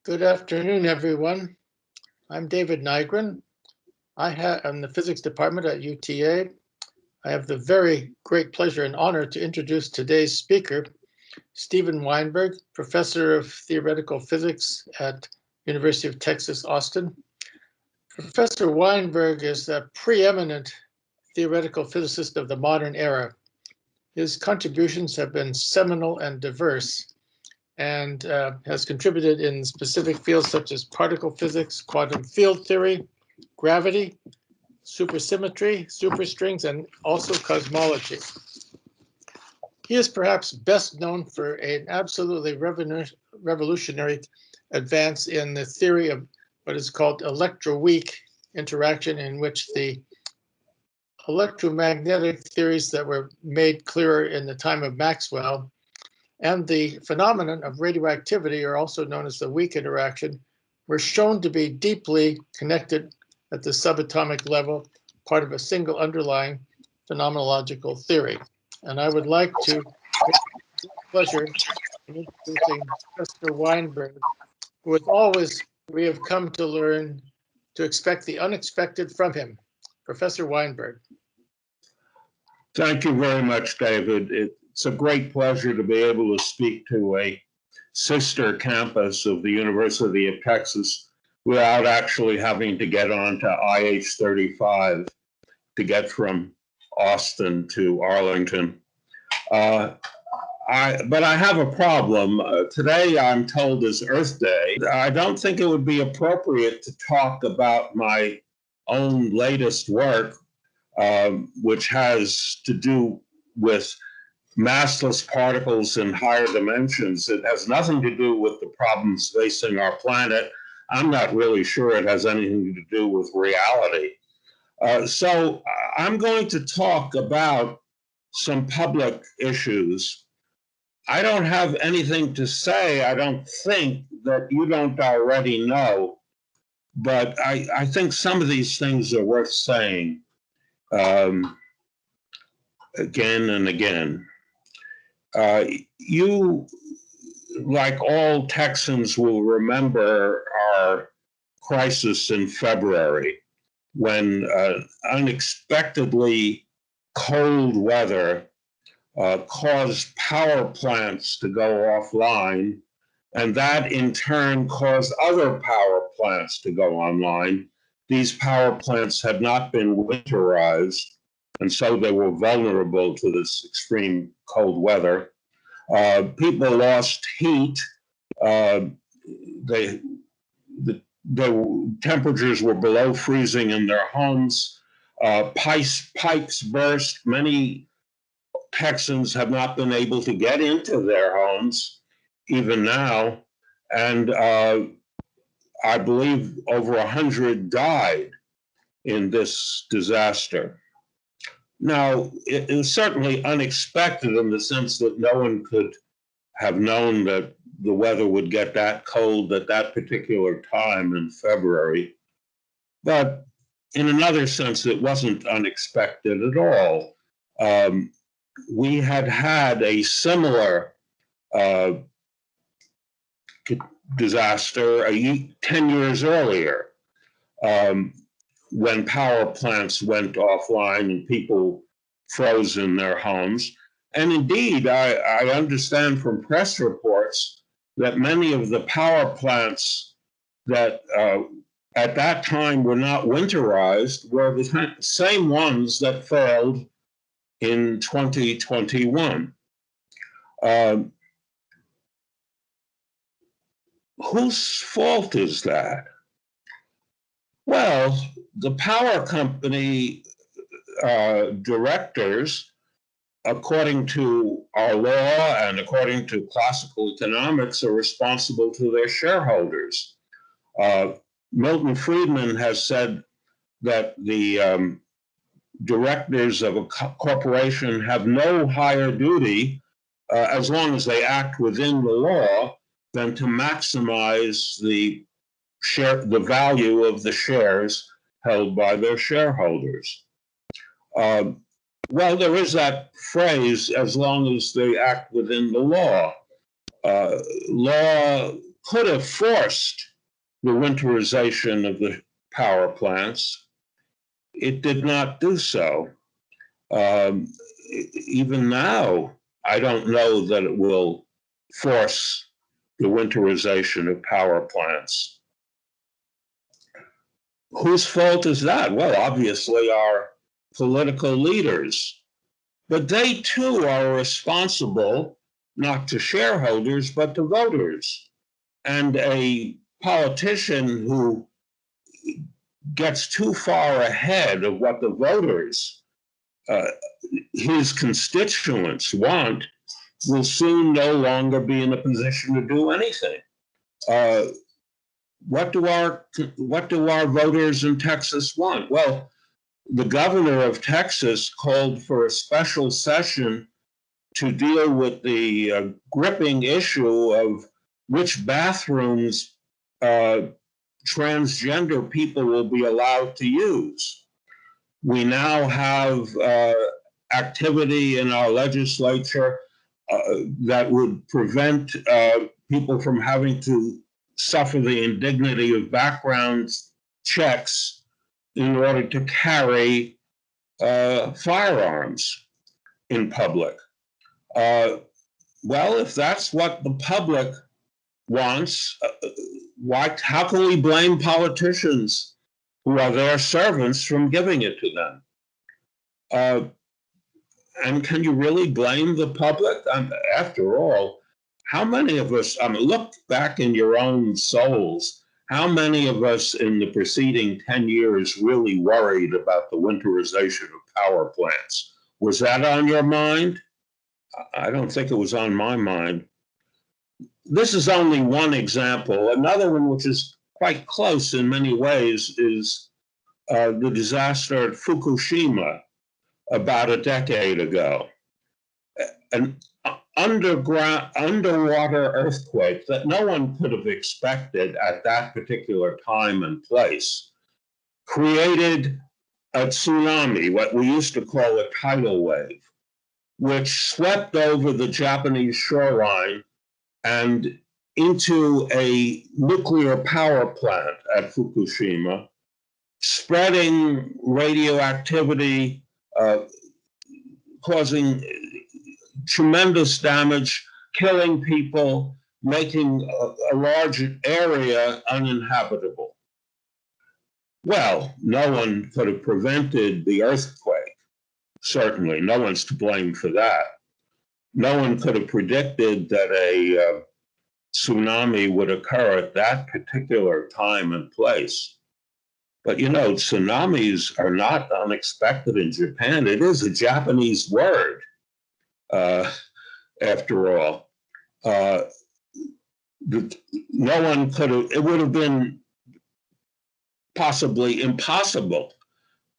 Good afternoon, everyone. I'm David Nygren. I'm the physics department at UTA. I have the very great pleasure and honor to introduce today's speaker, Steven Weinberg, professor of theoretical physics at University of Texas, Austin. Professor Weinberg is a preeminent theoretical physicist of the modern era. His contributions have been seminal and diverse, and has contributed in specific fields such as particle physics, quantum field theory, gravity, supersymmetry, superstrings, and also cosmology. He is perhaps best known for an absolutely revolutionary advance in the theory of what is called electroweak interaction, in which the electromagnetic theories that were made clearer in the time of Maxwell and the phenomenon of radioactivity, are also known as the weak interaction, were shown to be deeply connected at the subatomic level, part of a single underlying phenomenological theory. And I would like to pleasure in introducing Professor Weinberg, who has always, we have come to learn to expect the unexpected from him. Professor Weinberg. Thank you very much, David. It's a great pleasure to be able to speak to a sister campus of the University of Texas without actually having to get on to IH-35 to get from Austin to Arlington. But I have a problem. Today I'm told is Earth Day. I don't think it would be appropriate to talk about my own latest work, which has to do with massless particles in higher dimensions. It has nothing to do with the problems facing our planet. I'm not really sure it has anything to do with reality. So I'm going to talk about some public issues. I don't have anything to say, I don't think, that you don't already know, but I think some of these things are worth saying again and again. You, like all Texans, will remember our crisis in February when unexpectedly cold weather caused power plants to go offline, and that in turn caused other power plants to go online. These power plants had not been winterized, and so they were vulnerable to this extreme cold weather. People lost heat. The temperatures were below freezing in their homes. Pipes burst. Many Texans have not been able to get into their homes, even now. And I believe over 100 died in this disaster. Now, it was certainly unexpected in the sense that no one could have known that the weather would get that cold at that particular time in February. But in another sense, it wasn't unexpected at all. We had a similar disaster 10 years earlier, when power plants went offline and people froze in their homes. And indeed, I understand from press reports that many of the power plants that at that time were not winterized were the same ones that failed in 2021. Whose fault is that? Well, the power company directors, according to our law and according to classical economics, are responsible to their shareholders. Milton Friedman has said that the directors of a corporation have no higher duty, as long as they act within the law, than to maximize the value of the shares held by their shareholders. Well, there is that phrase, as long as they act within the law. Law could have forced the winterization of the power plants. It did not do so. Even now, I don't know that it will force the winterization of power plants. Whose fault is that? Well, obviously our political leaders, but they too are responsible not to shareholders, but to voters. And a politician who gets too far ahead of what the voters, his constituents want, will soon no longer be in a position to do anything. What do our voters in Texas want? Well, the governor of Texas called for a special session to deal with the gripping issue of which bathrooms transgender people will be allowed to use. We now have activity in our legislature that would prevent people from having to suffer the indignity of background checks in order to carry firearms in public. Well, if that's what the public wants, how can we blame politicians who are their servants from giving it to them? And can you really blame the public? After all, how many of us, look back in your own souls, how many of us in the preceding 10 years really worried about the winterization of power plants? Was that on your mind? I don't think it was on my mind. This is only one example. Another one, which is quite close in many ways, is the disaster at Fukushima about a decade ago. An underwater earthquake that no one could have expected at that particular time and place created a tsunami, what we used to call a tidal wave, which swept over the Japanese shoreline and into a nuclear power plant at Fukushima, spreading radioactivity, causing tremendous damage, killing people, making a large area uninhabitable. Well, no one could have prevented the earthquake. Certainly, no one's to blame for that. No one could have predicted that a tsunami would occur at that particular time and place. But you know, tsunamis are not unexpected in Japan. It is a Japanese word, after all. No one could have, it would have been possibly impossible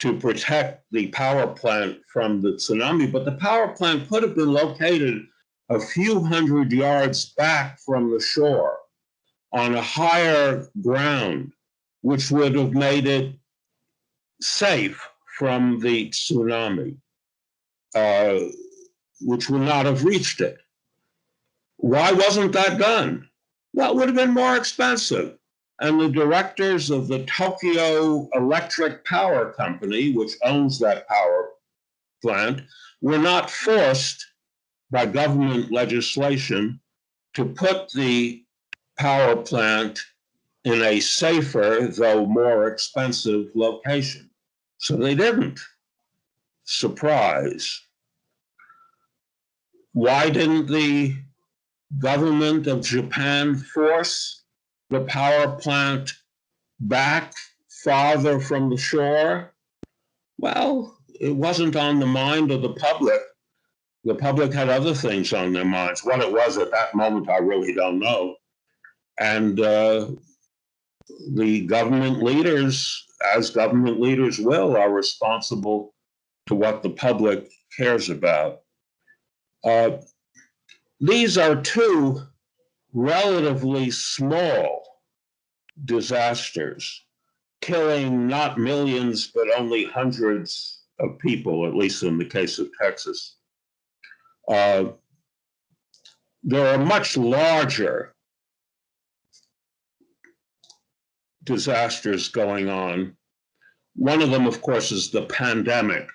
to protect the power plant from the tsunami, but the power plant could have been located a few hundred yards back from the shore on a higher ground, which would have made it safe from the tsunami, which would not have reached it. Why wasn't that done? Well, it would have been more expensive. And the directors of the Tokyo Electric Power Company, which owns that power plant, were not forced by government legislation to put the power plant in a safer, though more expensive location. So they didn't. Surprise. Why didn't the government of Japan force the power plant back farther from the shore? Well, it wasn't on the mind of the public. The public had other things on their minds. What it was at that moment, I really don't know. And the government leaders, as government leaders will, are responsible to what the public cares about. These are two relatively small disasters, killing not millions, but only hundreds of people, at least in the case of Texas. There are much larger disasters going on. One of them, of course, is the pandemic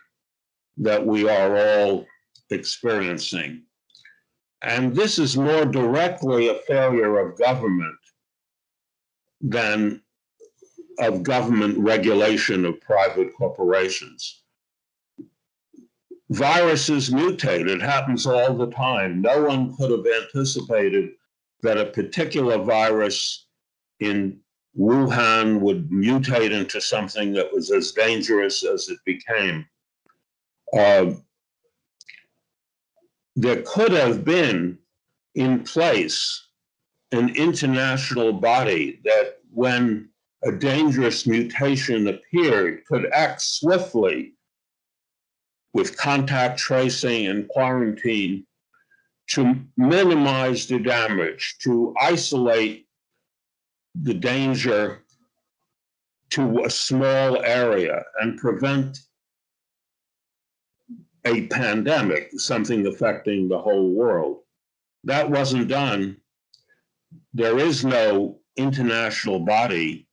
that we are all experiencing. And this is more directly a failure of government than of government regulation of private corporations. Viruses mutate. It happens all the time. No one could have anticipated that a particular virus in Wuhan would mutate into something that was as dangerous as it became. There could have been in place an international body that, when a dangerous mutation appeared, could act swiftly with contact tracing and quarantine to minimize the damage, to isolate the danger to a small area and prevent a pandemic, something affecting the whole world. That wasn't done. There is no international body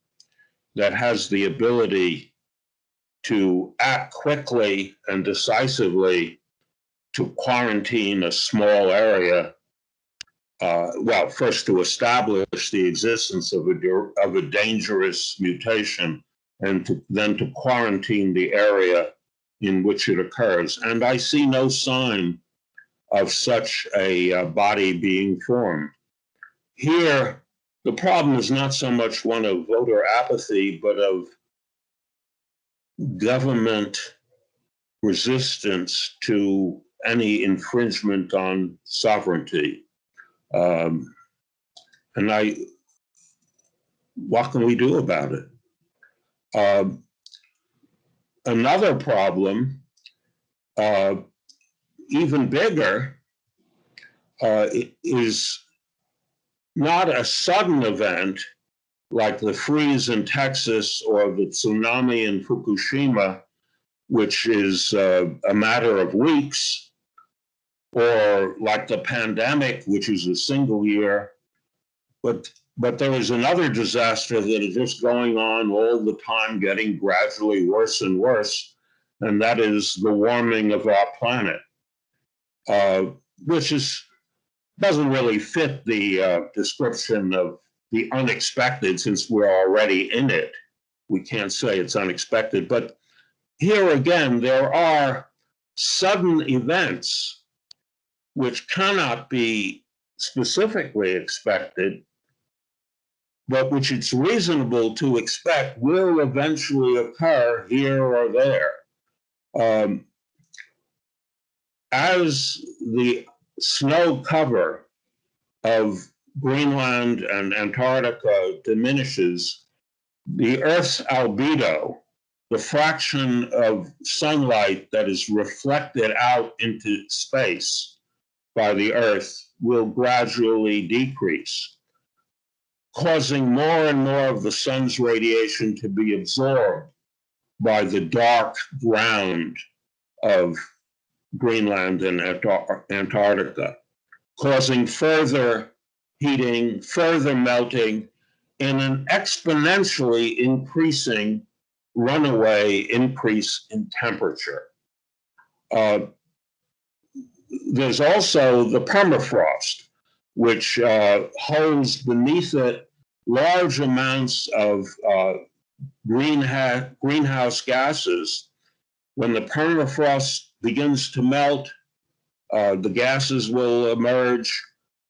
that has the ability to act quickly and decisively to quarantine a small area. Well, first to establish the existence of a dangerous mutation, and then to quarantine the area in which it occurs. And I see no sign of such a body being formed. Here, the problem is not so much one of voter apathy, but of government resistance to any infringement on sovereignty. And what can we do about it? Another problem, even bigger, is not a sudden event like the freeze in Texas or the tsunami in Fukushima, which is a matter of weeks, or like the pandemic, which is a single year. But there is another disaster that is just going on all the time, getting gradually worse and worse, and that is the warming of our planet, which doesn't really fit the description of the unexpected, since we're already in it. We can't say it's unexpected. But here again, there are sudden events which cannot be specifically expected, but which it's reasonable to expect will eventually occur here or there. As the snow cover of Greenland and Antarctica diminishes, the Earth's albedo, the fraction of sunlight that is reflected out into space by the Earth, will gradually decrease, causing more and more of the sun's radiation to be absorbed by the dark ground of Greenland and Antarctica, causing further heating, further melting, and an exponentially increasing runaway increase in temperature. There's also the permafrost, which holds beneath it large amounts of greenhouse gases. When the permafrost begins to melt, the gases will emerge,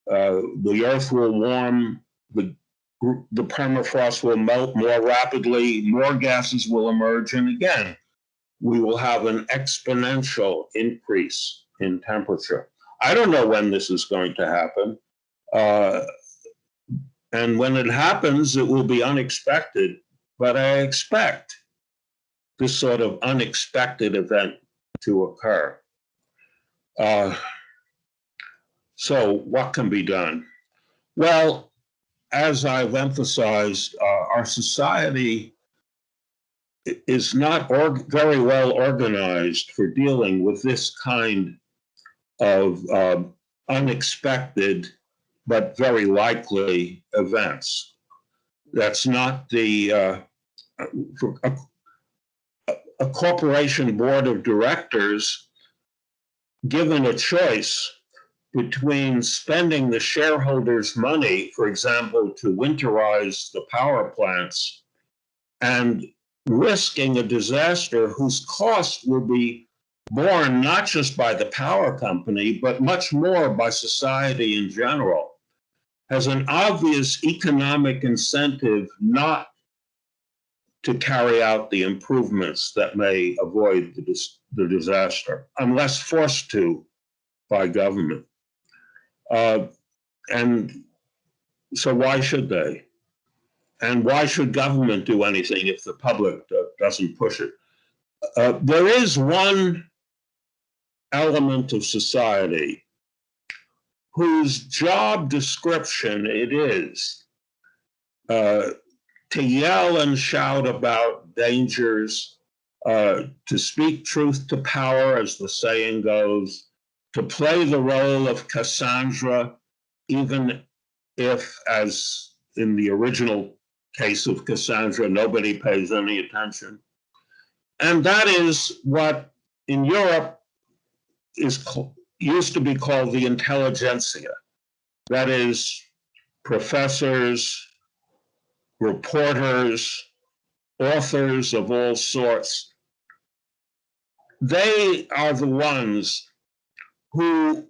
the earth will warm, the permafrost will melt more rapidly, more gases will emerge, and again, we will have an exponential increase in temperature. I don't know when this is going to happen. And when it happens, it will be unexpected, but I expect this sort of unexpected event to occur. So what can be done? Well, as I've emphasized, our society is not very well organized for dealing with this kind of unexpected but very likely events. That's not the a corporation board of directors given a choice between spending the shareholders' money, for example, to winterize the power plants, and risking a disaster whose cost will be borne not just by the power company, but much more by society in general, has an obvious economic incentive not to carry out the improvements that may avoid the disaster, unless forced to by government. And so why should they? And why should government do anything if the public doesn't push it? There is one element of society whose job description it is to yell and shout about dangers, to speak truth to power, as the saying goes, to play the role of Cassandra, even if, as in the original case of Cassandra, nobody pays any attention. And that is what in Europe used to be called the intelligentsia. That is, professors, reporters, authors of all sorts. They are the ones who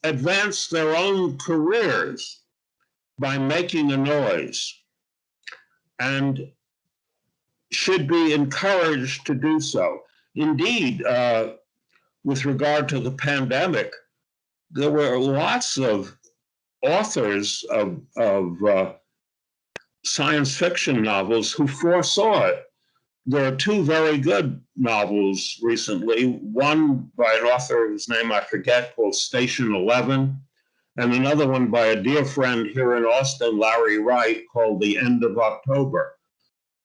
advance their own careers by making a noise and should be encouraged to do so. Indeed, with regard to the pandemic, there were lots of authors of science fiction novels who foresaw it. There are two very good novels recently, one by an author whose name I forget, called Station 11, and another one by a dear friend here in Austin, Larry Wright, called The End of October,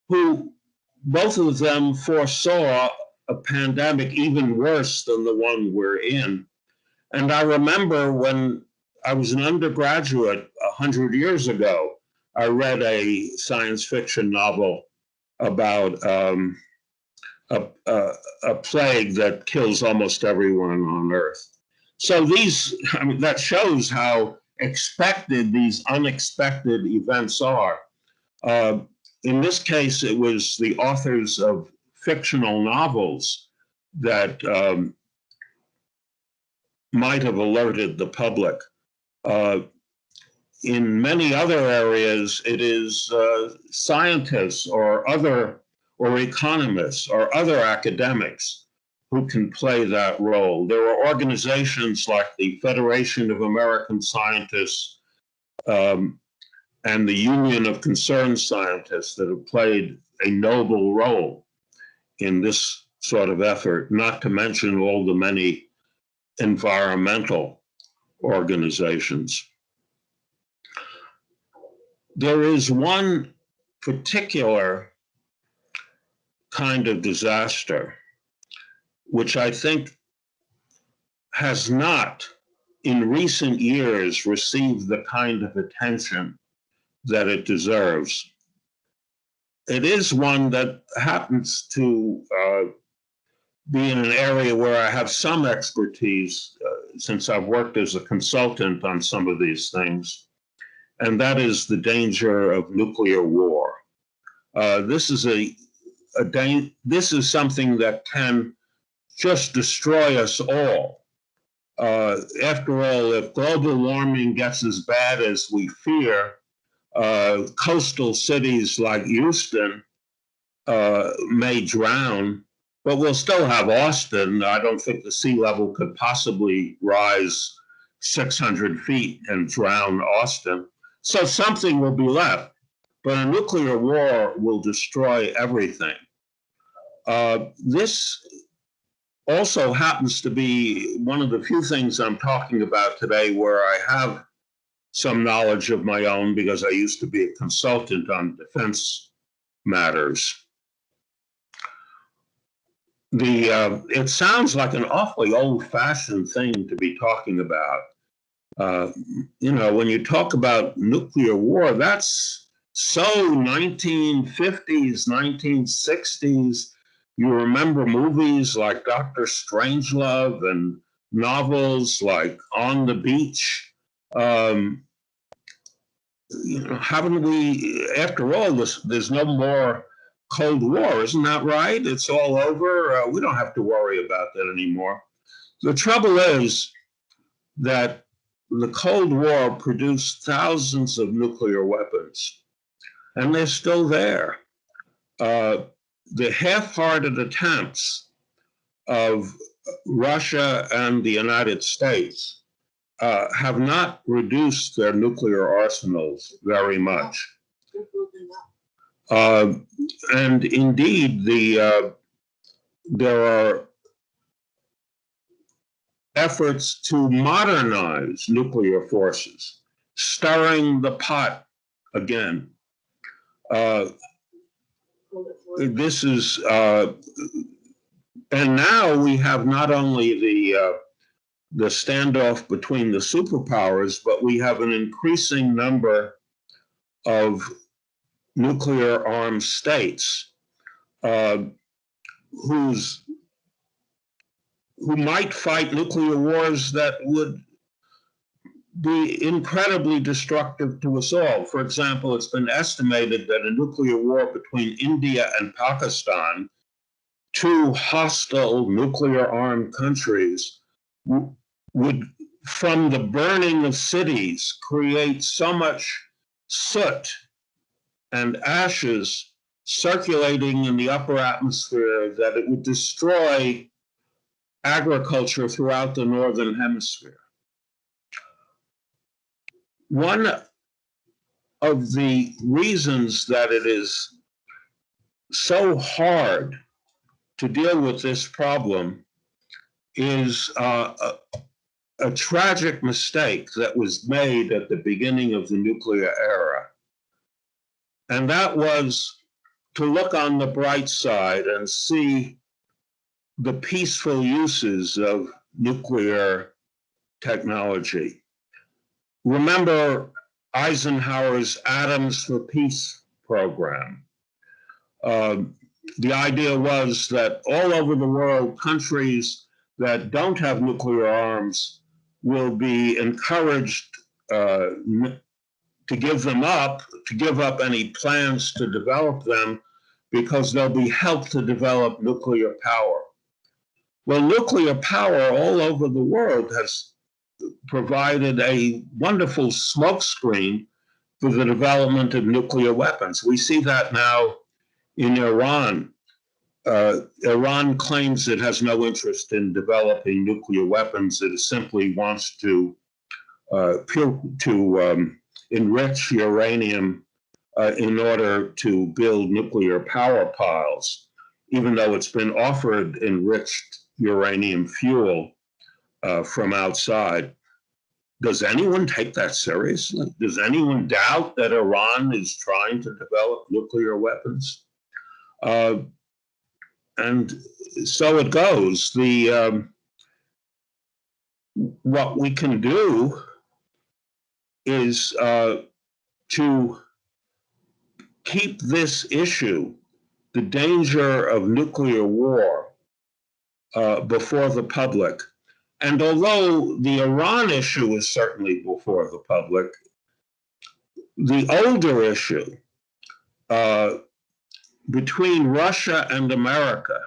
who both of them foresaw a pandemic even worse than the one we're in. And I remember when I was an undergraduate 100 years ago, I read a science fiction novel about a plague that kills almost everyone on Earth. So that shows how expected these unexpected events are. In this case, it was the authors of fictional novels that might have alerted the public. In many other areas, it is scientists or economists or other academics who can play that role. There are organizations like the Federation of American Scientists and the Union of Concerned Scientists that have played a noble role in this sort of effort, not to mention all the many environmental organizations. There is one particular kind of disaster which I think has not in recent years received the kind of attention that it deserves. It is one that happens to be in an area where I have some expertise since I've worked as a consultant on some of these things, and that is the danger of nuclear war. This is something that can just destroy us all. After all, if global warming gets as bad as we fear, coastal cities like Houston may drown, but we'll still have Austin. I don't think the sea level could possibly rise 600 feet and drown Austin. So something will be left, but a nuclear war will destroy everything. This also happens to be one of the few things I'm talking about today where I have some knowledge of my own because I used to be a consultant on defense matters. It sounds like an awfully old-fashioned thing to be talking about. When you talk about nuclear war, that's So 1950s, 1960s, you remember movies like Dr. Strangelove and novels like On the Beach. Haven't we, after all, there's no more Cold War, isn't that right? It's all over. We don't have to worry about that anymore. The trouble is that the Cold War produced thousands of nuclear weapons, and they're still there. The half-hearted attempts of Russia and the United States have not reduced their nuclear arsenals very much. And indeed, there are efforts to modernize nuclear forces, stirring the pot again. This is, and now we have not only the standoff between the superpowers, but we have an increasing number of nuclear armed states who might fight nuclear wars that would be incredibly destructive to us all. For example, it's been estimated that a nuclear war between India and Pakistan, two hostile nuclear armed countries, would, from the burning of cities, create so much soot and ashes circulating in the upper atmosphere that it would destroy agriculture throughout the northern hemisphere. One of the reasons that it is so hard to deal with this problem is a tragic mistake that was made at the beginning of the nuclear era. And that was to look on the bright side and see the peaceful uses of nuclear technology. Remember Eisenhower's Atoms for Peace program. The idea was that all over the world, countries that don't have nuclear arms will be encouraged to give up any plans to develop them, because they'll be helped to develop nuclear power. Well, nuclear power all over the world has provided a wonderful smokescreen for the development of nuclear weapons. We see that now in Iran. Iran claims it has no interest in developing nuclear weapons. It simply wants to enrich uranium in order to build nuclear power piles, even though it's been offered enriched uranium fuel from outside. Does anyone take that seriously? Does anyone doubt that Iran is trying to develop nuclear weapons? And so it goes. What we can do is to keep this issue, the danger of nuclear war, before the public. And although the Iran issue is certainly before the public, the older issue between Russia and America,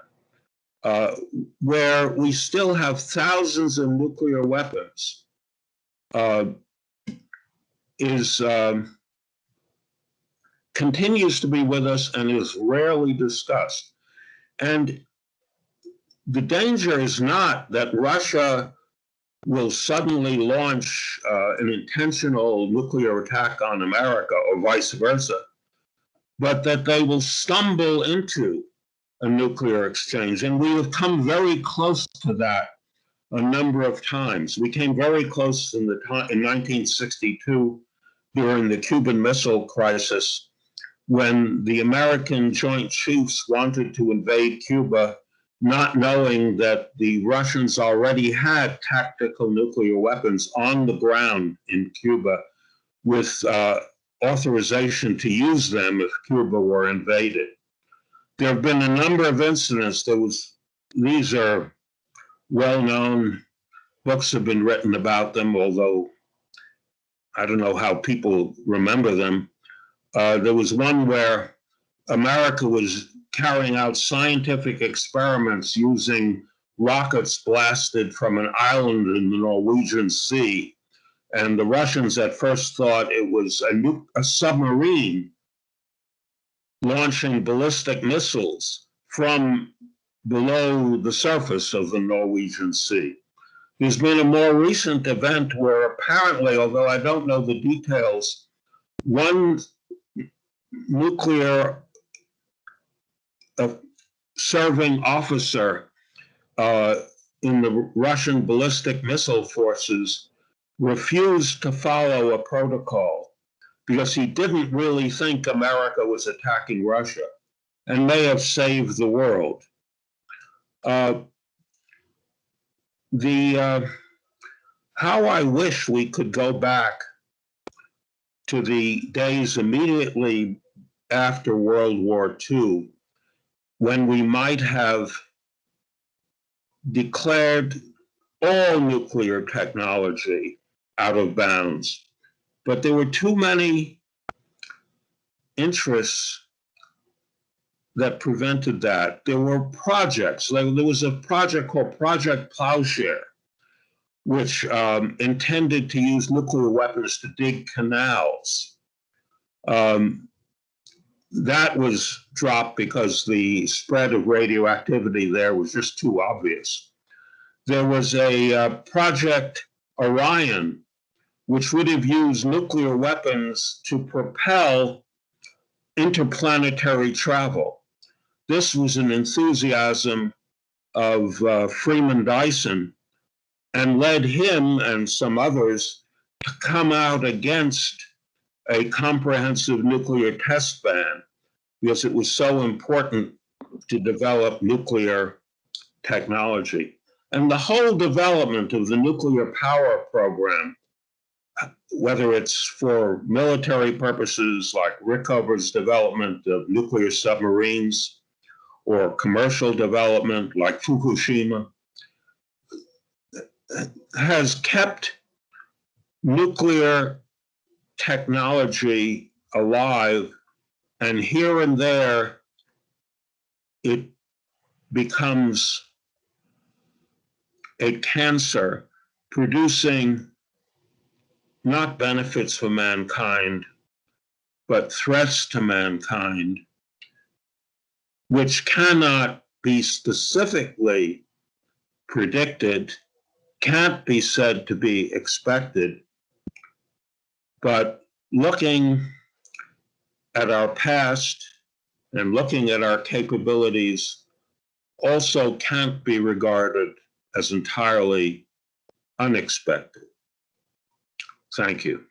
where we still have thousands of nuclear weapons, continues to be with us and is rarely discussed. And the danger is not that Russia will suddenly launch an intentional nuclear attack on America or vice versa, but that they will stumble into a nuclear exchange. And we have come very close to that a number of times. We came very close in 1962 during the Cuban Missile Crisis, when the American Joint Chiefs wanted to invade Cuba, not knowing that the Russians already had tactical nuclear weapons on the ground in Cuba, with authorization to use them if Cuba were invaded. There have been a number of incidents. These are well-known, books have been written about them, although I don't know how people remember them. There was one where America was carrying out scientific experiments using rockets blasted from an island in the Norwegian Sea. And the Russians at first thought it was a submarine launching ballistic missiles from below the surface of the Norwegian Sea. There's been a more recent event where apparently, although I don't know the details, one nuclear serving officer in the Russian ballistic missile forces refused to follow a protocol because he didn't really think America was attacking Russia and may have saved the world. How I wish we could go back to the days immediately after World War II, when we might have declared all nuclear technology out of bounds. But there were too many interests that prevented that. There were projects. There was a project called Project Ploughshare, which intended to use nuclear weapons to dig canals. That was dropped because the spread of radioactivity there was just too obvious. There was a Project Orion, which would have used nuclear weapons to propel interplanetary travel. This was an enthusiasm of Freeman Dyson and led him and some others to come out against a comprehensive nuclear test ban because it was so important to develop nuclear technology. And the whole development of the nuclear power program, whether it's for military purposes like Rickover's development of nuclear submarines or commercial development like Fukushima, has kept nuclear technology alive, and here and there it becomes a cancer, producing not benefits for mankind, but threats to mankind, which cannot be specifically predicted, can't be said to be expected. But looking at our past and looking at our capabilities also can't be regarded as entirely unexpected. Thank you.